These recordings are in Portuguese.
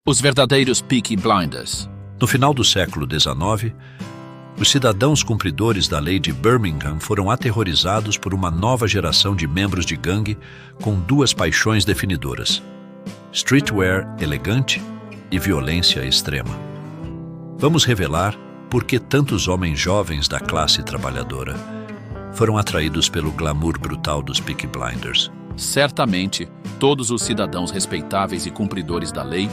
Os verdadeiros Peaky Blinders. No final do século XIX, os cidadãos cumpridores da lei de Birmingham foram aterrorizados por uma nova geração de membros de gangue com duas paixões definidoras: streetwear elegante e violência extrema. Vamos revelar por que tantos homens jovens da classe trabalhadora foram atraídos pelo glamour brutal dos Peaky Blinders. Certamente, todos os cidadãos respeitáveis e cumpridores da lei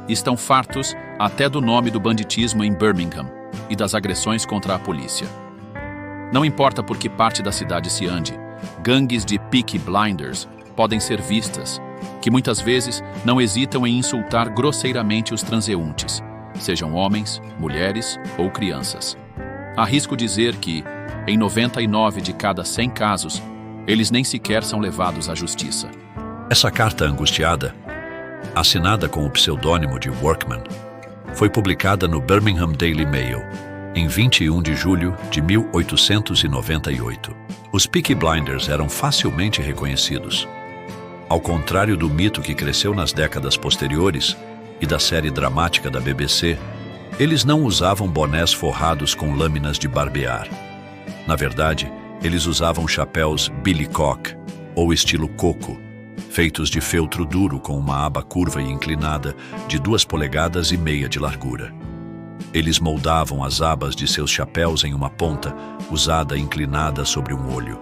estão fartos até do nome do banditismo em Birmingham e das agressões contra a polícia. Não importa por que parte da cidade se ande, gangues de Peaky Blinders podem ser vistas, que muitas vezes não hesitam em insultar grosseiramente os transeuntes, sejam homens, mulheres ou crianças. Arrisco dizer que, em 99 de cada 100 casos, eles nem sequer são levados à justiça. Essa carta angustiada, assinada com o pseudônimo de Workman, foi publicada no Birmingham Daily Mail em 21 de julho de 1898. Os Peaky Blinders eram facilmente reconhecidos. Ao contrário do mito que cresceu nas décadas posteriores e da série dramática da BBC, eles não usavam bonés forrados com lâminas de barbear. Na verdade, eles usavam chapéus billycock, ou estilo coco, feitos de feltro duro com uma aba curva e inclinada de 2,5 polegadas de largura. Eles moldavam as abas de seus chapéus em uma ponta, usada inclinada sobre um olho.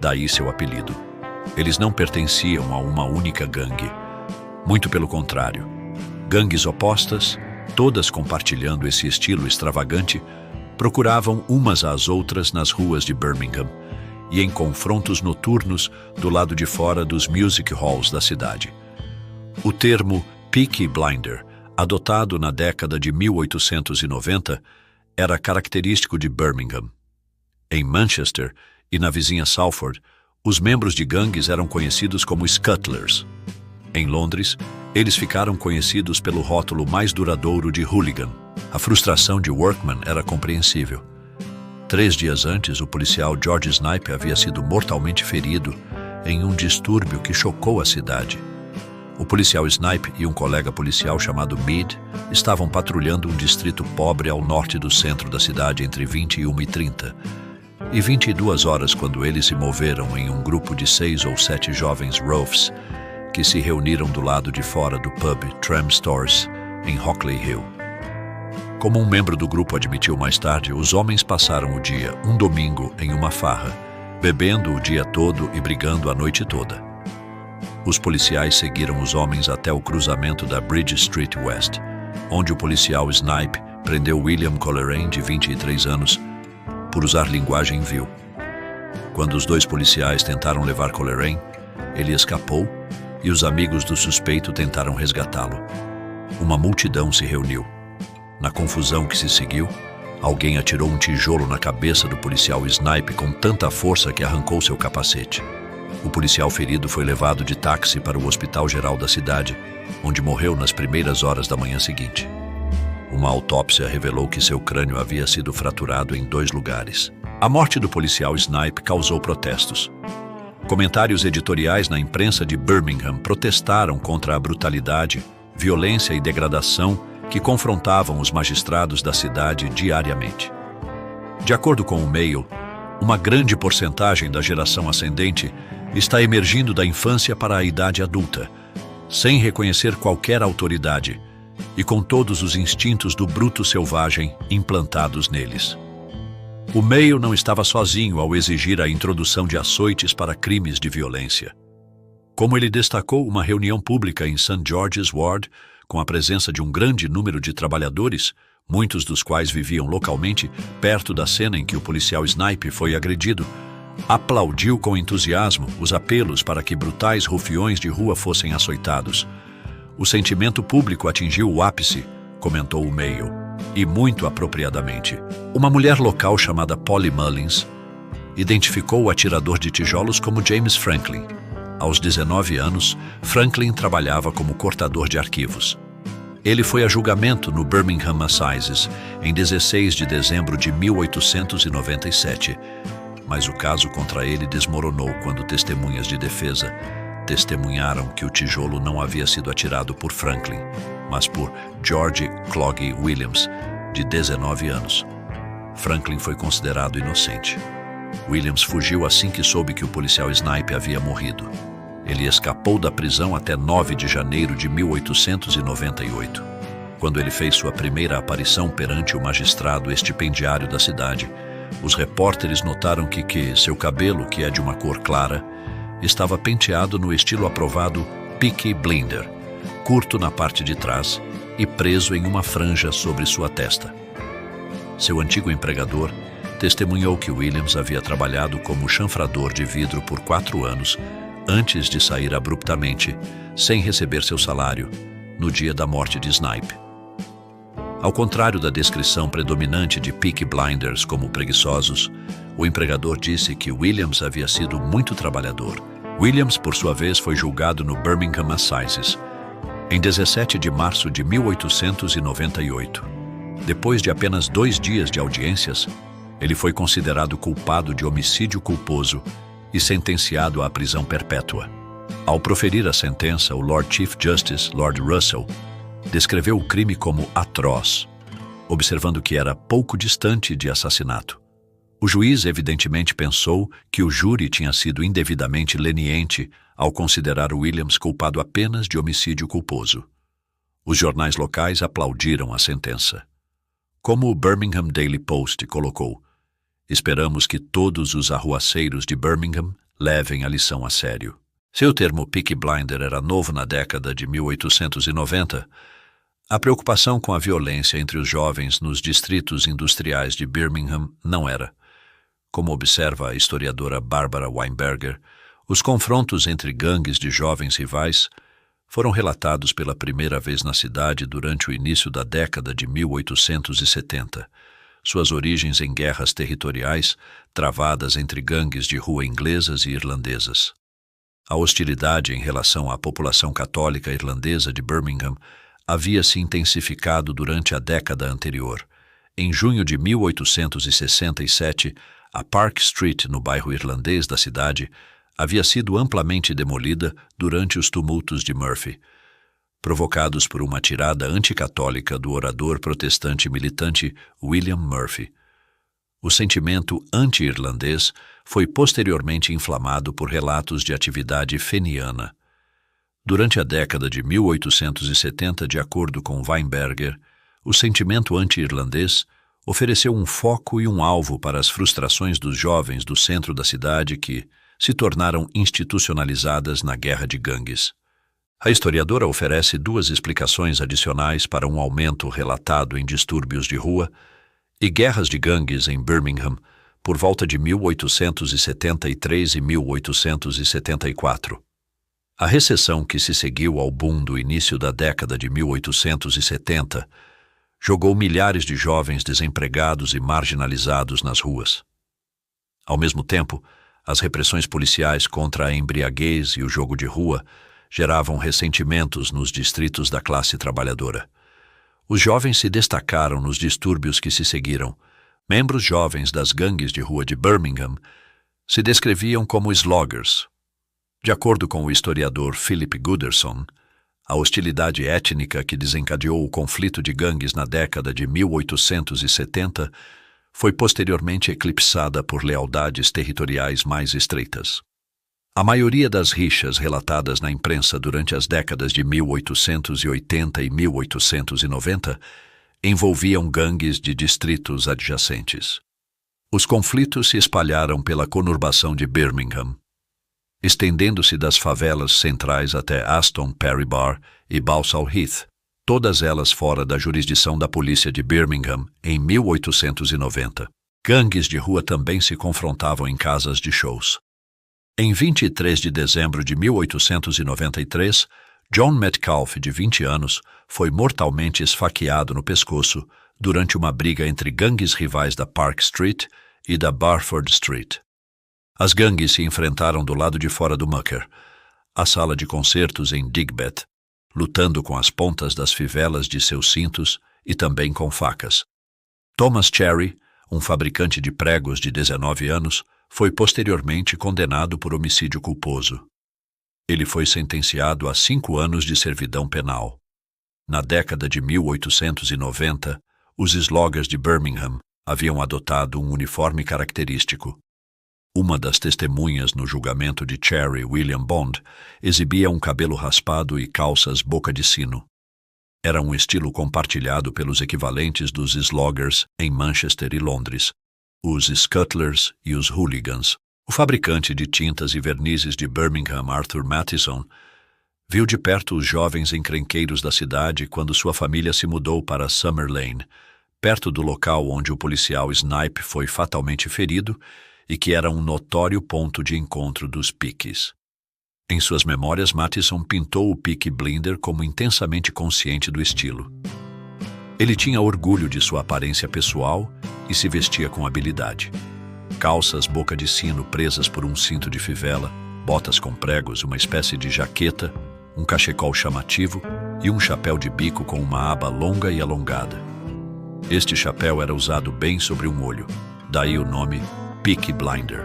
Daí seu apelido. Eles não pertenciam a uma única gangue. Muito pelo contrário. Gangues opostas, todas compartilhando esse estilo extravagante, procuravam umas às outras nas ruas de Birmingham e em confrontos noturnos do lado de fora dos music halls da cidade. O termo Peaky Blinder, adotado na década de 1890, era característico de Birmingham. Em Manchester e na vizinha Salford, os membros de gangues eram conhecidos como Scuttlers. Em Londres, eles ficaram conhecidos pelo rótulo mais duradouro de hooligan. A frustração de Workman era compreensível. 3 dias antes, o policial George Snipe havia sido mortalmente ferido em um distúrbio que chocou a cidade. O policial Snipe e um colega policial chamado Mead estavam patrulhando um distrito pobre ao norte do centro da cidade entre 21h30 e 22 horas, quando eles se moveram em um grupo de 6 ou 7 jovens Roughs que se reuniram do lado de fora do pub Tram Stores, em Hockley Hill. Como um membro do grupo admitiu mais tarde, os homens passaram o dia, um domingo, em uma farra, bebendo o dia todo e brigando a noite toda. Os policiais seguiram os homens até o cruzamento da Bridge Street West, onde o policial Snipe prendeu William Coleraine, de 23 anos, por usar linguagem vil. Quando os 2 policiais tentaram levar Coleraine, ele escapou e os amigos do suspeito tentaram resgatá-lo. Uma multidão se reuniu. Na confusão que se seguiu, alguém atirou um tijolo na cabeça do policial Snipe com tanta força que arrancou seu capacete. O policial ferido foi levado de táxi para o Hospital Geral da cidade, onde morreu nas primeiras horas da manhã seguinte. Uma autópsia revelou que seu crânio havia sido fraturado em 2 lugares. A morte do policial Snipe causou protestos. Comentários editoriais na imprensa de Birmingham protestaram contra a brutalidade, violência e degradação que confrontavam os magistrados da cidade diariamente. De acordo com o Mail, uma grande porcentagem da geração ascendente está emergindo da infância para a idade adulta, sem reconhecer qualquer autoridade e com todos os instintos do bruto selvagem implantados neles. O Mail não estava sozinho ao exigir a introdução de açoites para crimes de violência. Como ele destacou uma reunião pública em St. George's Ward, com a presença de um grande número de trabalhadores, muitos dos quais viviam localmente perto da cena em que o policial Snipe foi agredido, aplaudiu com entusiasmo os apelos para que brutais rufiões de rua fossem açoitados. O sentimento público atingiu o ápice, comentou o Mail, e muito apropriadamente. Uma mulher local chamada Polly Mullins identificou o atirador de tijolos como James Franklin. Aos 19 anos, Franklin trabalhava como cortador de arquivos. Ele foi a julgamento no Birmingham Assizes em 16 de dezembro de 1897, mas o caso contra ele desmoronou quando testemunhas de defesa testemunharam que o tijolo não havia sido atirado por Franklin, mas por George Cloggy Williams, de 19 anos. Franklin foi considerado inocente. Williams fugiu assim que soube que o policial Snipe havia morrido. Ele escapou da prisão até 9 de janeiro de 1898. Quando ele fez sua primeira aparição perante o magistrado estipendiário da cidade, os repórteres notaram que seu cabelo, que é de uma cor clara, estava penteado no estilo aprovado Peaky Blinder, curto na parte de trás e preso em uma franja sobre sua testa. Seu antigo empregador testemunhou que Williams havia trabalhado como chanfrador de vidro por 4 anos antes de sair abruptamente, sem receber seu salário, no dia da morte de Snipe. Ao contrário da descrição predominante de Peaky Blinders como preguiçosos, o empregador disse que Williams havia sido muito trabalhador. Williams, por sua vez, foi julgado no Birmingham Assizes, em 17 de março de 1898. Depois de apenas 2 dias de audiências, ele foi considerado culpado de homicídio culposo e sentenciado à prisão perpétua. Ao proferir a sentença, o Lord Chief Justice, Lord Russell, descreveu o crime como atroz, observando que era pouco distante de assassinato. O juiz evidentemente pensou que o júri tinha sido indevidamente leniente ao considerar Williams culpado apenas de homicídio culposo. Os jornais locais aplaudiram a sentença. Como o Birmingham Daily Post colocou, esperamos que todos os arruaceiros de Birmingham levem a lição a sério. Se o termo Peaky Blinder era novo na década de 1890, a preocupação com a violência entre os jovens nos distritos industriais de Birmingham não era. Como observa a historiadora Barbara Weinberger, os confrontos entre gangues de jovens rivais foram relatados pela primeira vez na cidade durante o início da década de 1870. Suas origens em guerras territoriais travadas entre gangues de rua inglesas e irlandesas. A hostilidade em relação à população católica irlandesa de Birmingham havia se intensificado durante a década anterior. Em junho de 1867, a Park Street, no bairro irlandês da cidade, havia sido amplamente demolida durante os tumultos de Murphy, provocados por uma tirada anticatólica do orador protestante militante William Murphy. O sentimento anti-irlandês foi posteriormente inflamado por relatos de atividade feniana. Durante a década de 1870, de acordo com Weinberger, o sentimento anti-irlandês ofereceu um foco e um alvo para as frustrações dos jovens do centro da cidade que se tornaram institucionalizadas na guerra de gangues. A historiadora oferece 2 explicações adicionais para um aumento relatado em distúrbios de rua e guerras de gangues em Birmingham por volta de 1873 e 1874. A recessão que se seguiu ao boom do início da década de 1870 jogou milhares de jovens desempregados e marginalizados nas ruas. Ao mesmo tempo, as repressões policiais contra a embriaguez e o jogo de rua geravam ressentimentos nos distritos da classe trabalhadora. Os jovens se destacaram nos distúrbios que se seguiram. Membros jovens das gangues de rua de Birmingham se descreviam como sloggers. De acordo com o historiador Philip Gooderson, a hostilidade étnica que desencadeou o conflito de gangues na década de 1870 foi posteriormente eclipsada por lealdades territoriais mais estreitas. A maioria das rixas relatadas na imprensa durante as décadas de 1880 e 1890 envolviam gangues de distritos adjacentes. Os conflitos se espalharam pela conurbação de Birmingham, estendendo-se das favelas centrais até Aston Perry Bar e Balsall Heath, todas elas fora da jurisdição da polícia de Birmingham em 1890. Gangues de rua também se confrontavam em casas de shows. Em 23 de dezembro de 1893, John Metcalfe, de 20 anos, foi mortalmente esfaqueado no pescoço durante uma briga entre gangues rivais da Park Street e da Barford Street. As gangues se enfrentaram do lado de fora do Mucker, a sala de concertos em Digbeth, lutando com as pontas das fivelas de seus cintos e também com facas. Thomas Cherry, um fabricante de pregos de 19 anos, foi posteriormente condenado por homicídio culposo. Ele foi sentenciado a 5 anos de servidão penal. Na década de 1890, os sloggers de Birmingham haviam adotado um uniforme característico. Uma das testemunhas no julgamento de Cherry William Bond exibia um cabelo raspado e calças boca de sino. Era um estilo compartilhado pelos equivalentes dos sloggers em Manchester e Londres, os Scuttlers e os Hooligans. O fabricante de tintas e vernizes de Birmingham, Arthur Matheson, viu de perto os jovens encrenqueiros da cidade quando sua família se mudou para Summer Lane, perto do local onde o policial Snipe foi fatalmente ferido e que era um notório ponto de encontro dos Peakies. Em suas memórias, Matheson pintou o Peaky Blinder como intensamente consciente do estilo. Ele tinha orgulho de sua aparência pessoal e se vestia com habilidade. Calças boca de sino presas por um cinto de fivela, botas com pregos, uma espécie de jaqueta, um cachecol chamativo e um chapéu de bico com uma aba longa e alongada. Este chapéu era usado bem sobre um olho, daí o nome Peaky Blinder.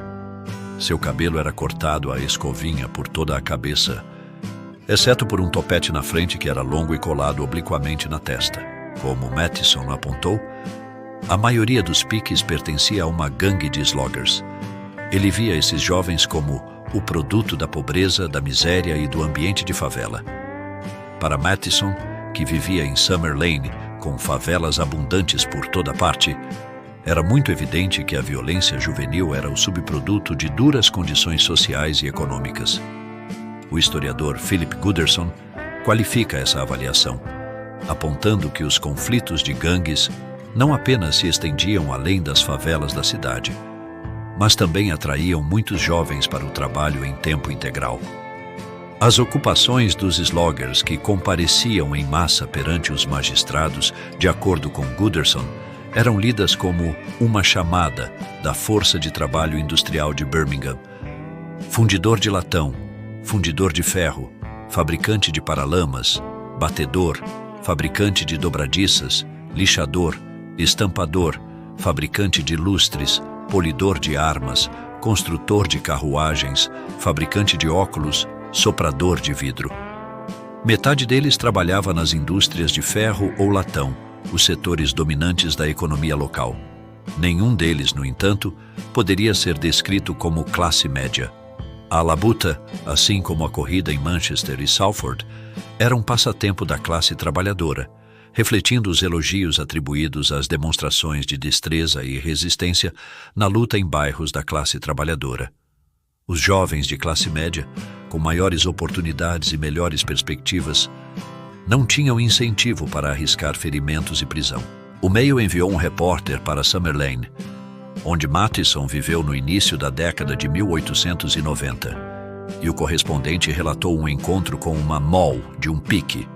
Seu cabelo era cortado à escovinha por toda a cabeça, exceto por um topete na frente que era longo e colado obliquamente na testa. Como Matheson apontou, a maioria dos Peakies pertencia a uma gangue de sloggers. Ele via esses jovens como o produto da pobreza, da miséria e do ambiente de favela. Para Matheson, que vivia em Summer Lane, com favelas abundantes por toda parte, era muito evidente que a violência juvenil era o subproduto de duras condições sociais e econômicas. O historiador Philip Gooderson qualifica essa avaliação, apontando que os conflitos de gangues não apenas se estendiam além das favelas da cidade, mas também atraíam muitos jovens para o trabalho em tempo integral. As ocupações dos sloggers que compareciam em massa perante os magistrados, de acordo com Gooderson, eram lidas como uma chamada da força de trabalho industrial de Birmingham. Fundidor de latão, fundidor de ferro, fabricante de paralamas, batedor, fabricante de dobradiças, lixador, estampador, fabricante de lustres, polidor de armas, construtor de carruagens, fabricante de óculos, soprador de vidro. Metade deles trabalhava nas indústrias de ferro ou latão, os setores dominantes da economia local. Nenhum deles, no entanto, poderia ser descrito como classe média. A labuta, assim como a corrida em Manchester e Salford, era um passatempo da classe trabalhadora, refletindo os elogios atribuídos às demonstrações de destreza e resistência na luta em bairros da classe trabalhadora. Os jovens de classe média, com maiores oportunidades e melhores perspectivas, não tinham incentivo para arriscar ferimentos e prisão. O Mail enviou um repórter para Summer Lane, onde Matheson viveu no início da década de 1890, e o correspondente relatou um encontro com uma Moll de um Peaky.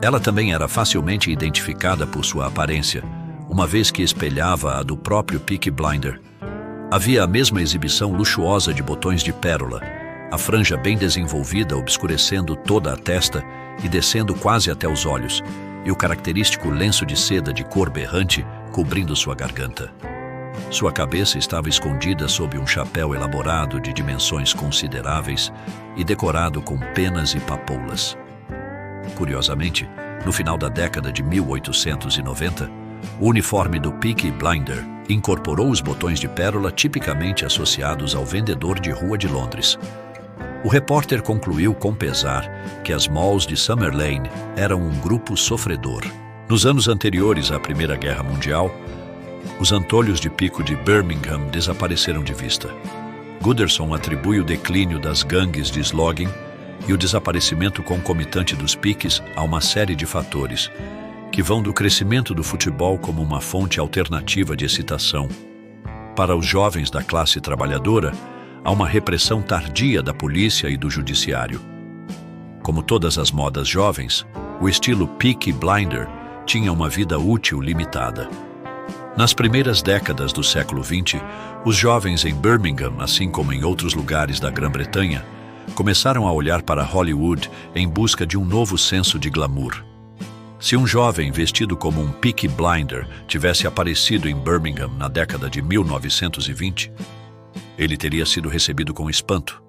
Ela também era facilmente identificada por sua aparência, uma vez que espelhava a do próprio Peaky Blinder. Havia a mesma exibição luxuosa de botões de pérola, a franja bem desenvolvida obscurecendo toda a testa e descendo quase até os olhos, e o característico lenço de seda de cor berrante cobrindo sua garganta. Sua cabeça estava escondida sob um chapéu elaborado de dimensões consideráveis e decorado com penas e papoulas. Curiosamente, no final da década de 1890, o uniforme do Peaky Blinder incorporou os botões de pérola tipicamente associados ao vendedor de rua de Londres. O repórter concluiu com pesar que as Molls de Summer Lane eram um grupo sofredor. Nos anos anteriores à Primeira Guerra Mundial, os antolhos de pico de Birmingham desapareceram de vista. Gooderson atribui o declínio das gangues de slogging e o desaparecimento concomitante dos Peakies a uma série de fatores, que vão do crescimento do futebol como uma fonte alternativa de excitação. Para os jovens da classe trabalhadora, há uma repressão tardia da polícia e do judiciário. Como todas as modas jovens, o estilo Peaky Blinder tinha uma vida útil limitada. Nas primeiras décadas do século XX, os jovens em Birmingham, assim como em outros lugares da Grã-Bretanha, começaram a olhar para Hollywood em busca de um novo senso de glamour. Se um jovem vestido como um Peaky Blinder tivesse aparecido em Birmingham na década de 1920, ele teria sido recebido com espanto,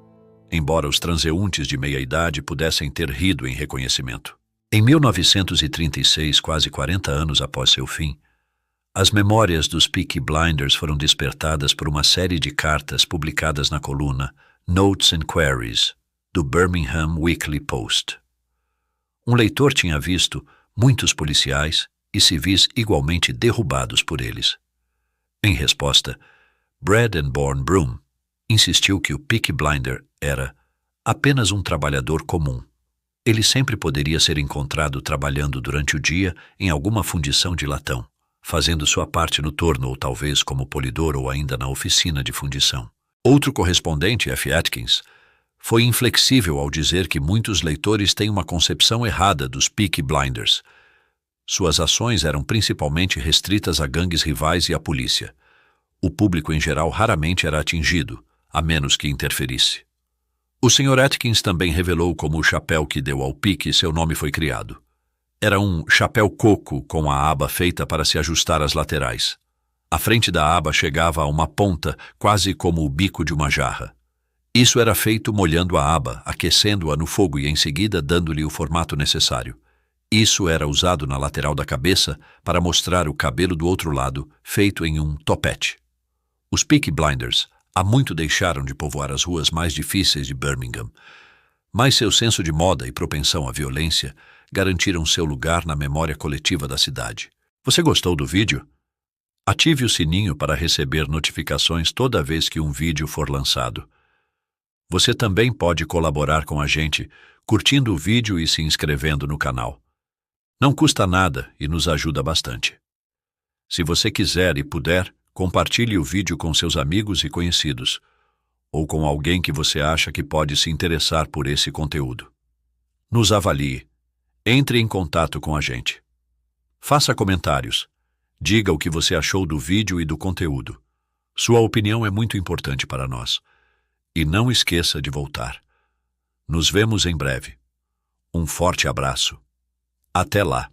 embora os transeuntes de meia-idade pudessem ter rido em reconhecimento. Em 1936, quase 40 anos após seu fim, as memórias dos Peaky Blinders foram despertadas por uma série de cartas publicadas na coluna Notes and Queries, do Birmingham Weekly Post. Um leitor tinha visto muitos policiais e civis igualmente derrubados por eles. Em resposta, Bred and Born Broom insistiu que o Peaky Blinder era apenas um trabalhador comum. Ele sempre poderia ser encontrado trabalhando durante o dia em alguma fundição de latão, fazendo sua parte no torno ou talvez como polidor ou ainda na oficina de fundição. Outro correspondente, F. Atkins, foi inflexível ao dizer que muitos leitores têm uma concepção errada dos Peaky Blinders. Suas ações eram principalmente restritas a gangues rivais e à polícia. O público em geral raramente era atingido, a menos que interferisse. O Sr. Atkins também revelou como o chapéu que deu ao pique seu nome foi criado. Era um chapéu coco com a aba feita para se ajustar às laterais. A frente da aba chegava a uma ponta, quase como o bico de uma jarra. Isso era feito molhando a aba, aquecendo-a no fogo e em seguida dando-lhe o formato necessário. Isso era usado na lateral da cabeça para mostrar o cabelo do outro lado, feito em um topete. Os Peaky Blinders há muito deixaram de povoar as ruas mais difíceis de Birmingham, mas seu senso de moda e propensão à violência garantiram seu lugar na memória coletiva da cidade. Você gostou do vídeo? Ative o sininho para receber notificações toda vez que um vídeo for lançado. Você também pode colaborar com a gente curtindo o vídeo e se inscrevendo no canal. Não custa nada e nos ajuda bastante. Se você quiser e puder, compartilhe o vídeo com seus amigos e conhecidos, ou com alguém que você acha que pode se interessar por esse conteúdo. Nos avalie. Entre em contato com a gente. Faça comentários. Diga o que você achou do vídeo e do conteúdo. Sua opinião é muito importante para nós. E não esqueça de voltar. Nos vemos em breve. Um forte abraço. Até lá.